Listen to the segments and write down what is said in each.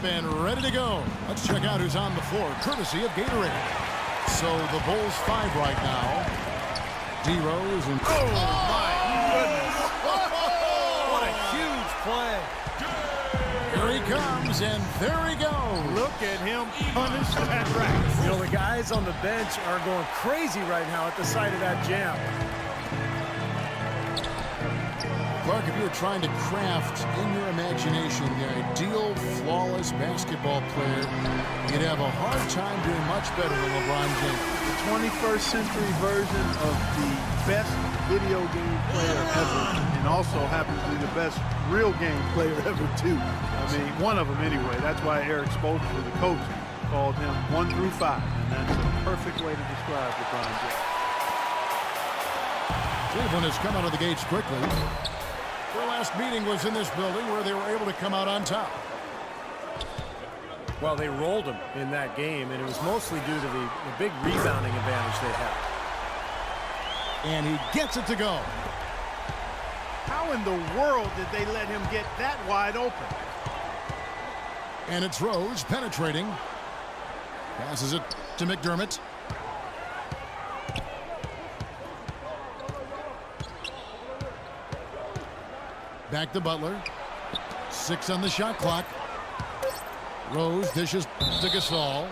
and ready to go. Let's check out who's on the floor, courtesy of Gatorade. So the Bulls 5 right now. D-Rose and... Oh, my goodness. What a huge play. Here he comes, and there he goes. Look at him punish that rack. You know, the guys on the bench are going crazy right now at the sight of that jam. Clark, if you were trying to craft in your imagination the ideal flawless basketball player, you'd have a hard time doing much better than LeBron James. The 21st century version of the best video game player ever, and also happens to be the best real game player ever, too. I mean, one of them anyway. That's why Eric Spoelstra, the coach, called him 1 through 5, and that's a perfect way to describe LeBron James. Cleveland has come out of the gates quickly. Their last meeting was in this building where they were able to come out on top. Well, they rolled him in that game, and it was mostly due to the big rebounding advantage they had. And he gets it to go. How in the world did they let him get that wide open? And it's Rose penetrating. Passes it to McDermott. Back to Butler. 6 on the shot clock. Rose dishes to Gasol.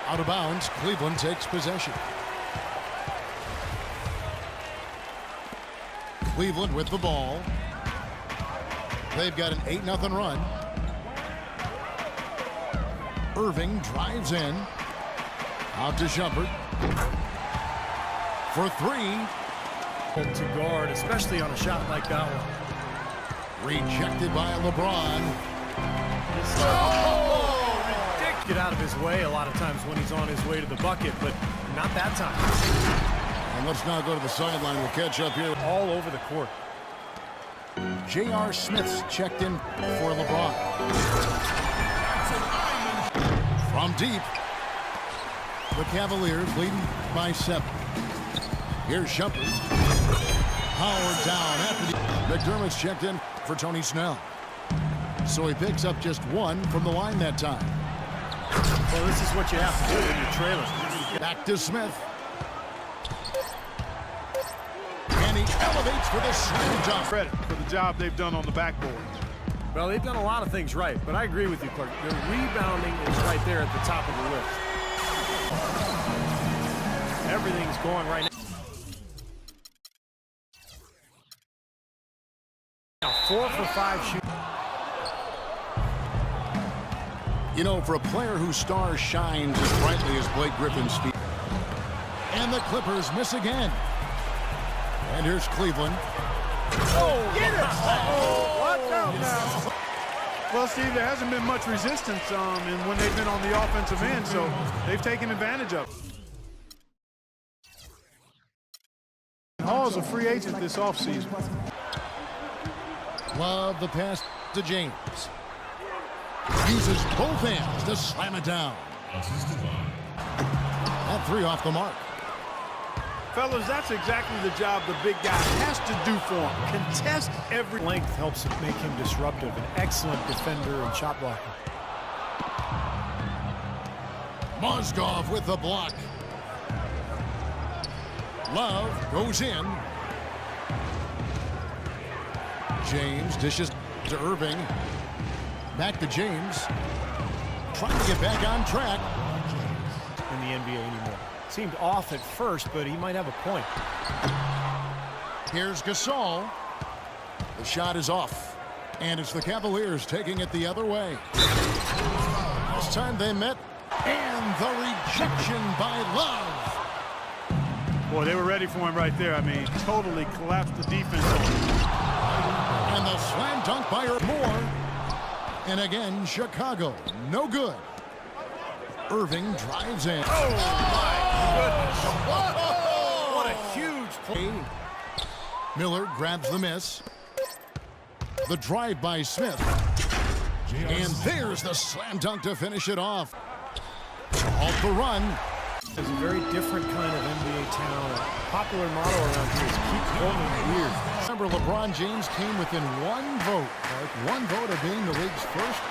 Out of bounds. Cleveland takes possession. Cleveland with the ball. They've got an 8-0 run. Irving drives in. Out to Shumpert. For 3. To guard, especially on a shot like that one. Rejected by LeBron. Oh, ridiculous. Get out of his way a lot of times when he's on his way to the bucket, but not that time. And let's now go to the sideline. We'll catch up here. All over the court. J.R. Smith's checked in for LeBron. From deep. The Cavaliers leading by 7. Here's Shumpert. Howard down after the... McDermott's checked in for Tony Snell. So he picks up just 1 from the line that time. Well, this is what you have to do when you're trailing. Back to Smith. And he elevates for the slam dunk. Credit for the job they've done on the backboard. Well, they've done a lot of things right, but I agree with you, Clark. The rebounding is right there at the top of the list. Everything's going right now. 4 for 5 shooting. You know, for a player whose star shines as brightly as Blake Griffin's feet. And the Clippers miss again. And here's Cleveland. Oh, get it! Oh, watch out now. Well, Steve, there hasn't been much resistance when they've been on the offensive end, so they've taken advantage of it. Hall's a free agent this offseason. Love the pass to James. Uses both hands to slam it down. That 3 off the mark. Fellas, that's exactly the job the big guy has to do for him. Contest every length helps make him disruptive. An excellent defender and shot blocker. Mozgov with the block. Love goes in. James dishes to Irving. Back to James. Trying to get back on track. In the NBA anymore. Seemed off at first, but he might have a point. Here's Gasol. The shot is off. And it's the Cavaliers taking it the other way. Last time they met. And the rejection by Love. Boy, they were ready for him right there. I mean, totally collapsed the defense on him. And the slam dunk by Moore. And again, Chicago, no good. Irving drives in. Oh, my goodness. Whoa. What a huge play. Miller grabs the miss. The drive by Smith. And there's the slam dunk to finish it off. Off the run. It's a very different kind of NBA town. A popular motto around here is keep Portland weird. Remember, LeBron James came within one vote, Clark, one vote of being the league's first.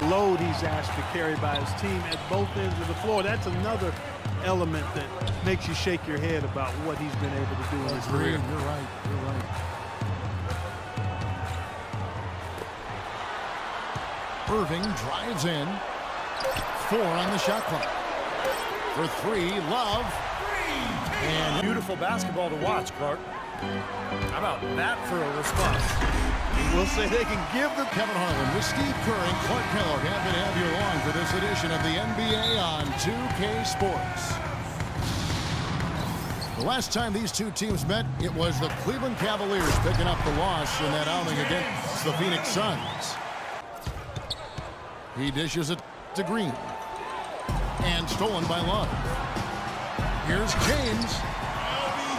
Load he's asked to carry by his team at both ends of the floor. That's another element that makes you shake your head about what he's been able to do in his career. You're right. You're right. Irving drives in. 4 on the shot clock. For 3, Love. And beautiful basketball to watch, Clark. How about that for a response? We'll say they can give the Kevin Harlan with Steve Kerr and Clark Kellogg. Happy to have you along for this edition of the NBA on 2K Sports. The last time these two teams met, it was the Cleveland Cavaliers picking up the loss in that outing against the Phoenix Suns. He dishes it to Green. And stolen by Love. Here's James.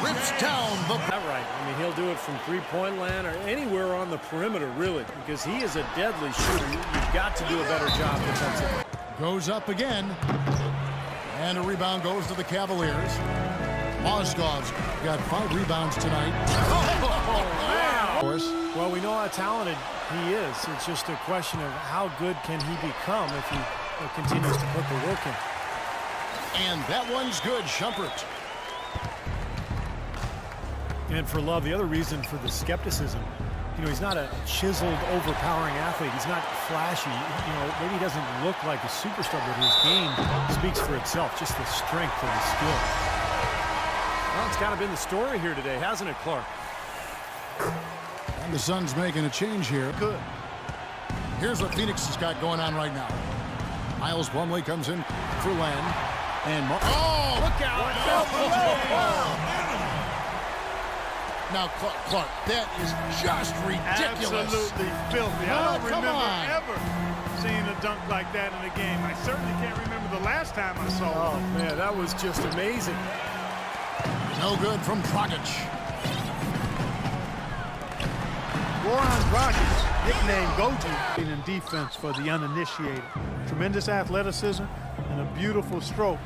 Rips down the... That right. I mean, he'll do it from three-point land or anywhere on the perimeter, really, because he is a deadly shooter. You've got to do a better job defensively. Goes up again. And a rebound goes to the Cavaliers. Mozgov's got 5 rebounds tonight. Wow. Well, we know how talented he is. It's just a question of how good can he become if he continues to put the work in. And that one's good, Shumpert. And for Love, the other reason for the skepticism, you know, he's not a chiseled, overpowering athlete. He's not flashy. You know, maybe he doesn't look like a superstar, but his game speaks for itself, just the strength and the skill. Well, it's kind of been the story here today, hasn't it, Clark? And the Suns making a change here. good. Here's what Phoenix has got going on right now. Miles Plumlee comes in for Lamb. And Look out! Now, Clark, that is just ridiculous. Absolutely filthy. I don't come remember on. ever seeing a dunk like that in a game. I certainly can't remember the last time I saw Oh, it. man, that was just amazing. No good from Dragic. Goran Dragic, nicknamed Goji, in defense for the uninitiated. Tremendous athleticism and a beautiful stroke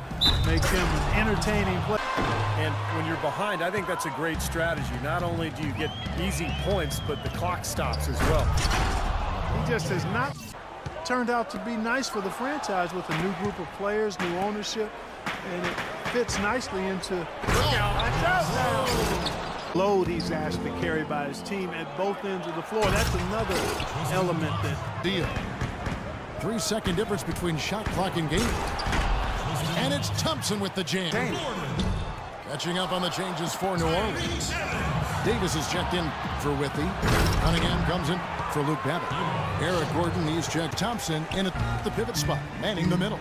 makes him an entertaining player. And when you're behind, I think that's a great strategy. Not only do you get easy points, but the clock stops as well. He just has not turned out to be nice for the franchise with a new group of players, new ownership, and it fits nicely into load he's asked to carry by his team at both ends of the floor. That's another element that Deal. 3-second difference between shot clock and game. And it's Thompson with the jam. Catching up on the changes for New Orleans. Davis is checked in for Withy. Cunningham comes in for Luke Babbitt. Eric Gordon, he's checked Thompson in at the pivot spot, manning the middle.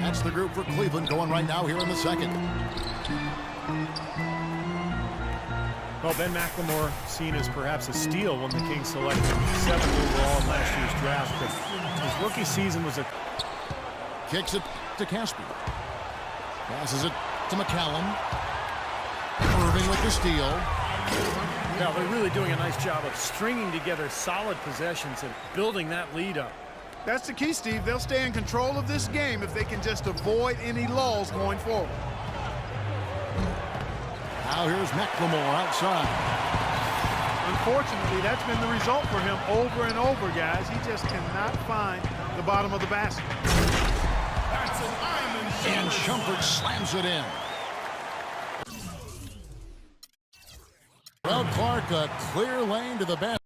That's the group for Cleveland going right now here in the second. Well, Ben McLemore seen as perhaps a steal when the Kings selected him 7th overall in last year's draft. But his rookie season was a... Kicks it to Caspi. Passes it to McCallum. Irving with the steal. Now, they're really doing a nice job of stringing together solid possessions and building that lead up. that's the key, Steve. They'll stay in control of this game if they can just avoid any lulls going forward. Now here's McLemore outside. Unfortunately, that's been the result for him over and over, guys. He just cannot find the bottom of the basket. And Shumpert slams it in. Well, Clark, a clear lane to the basket.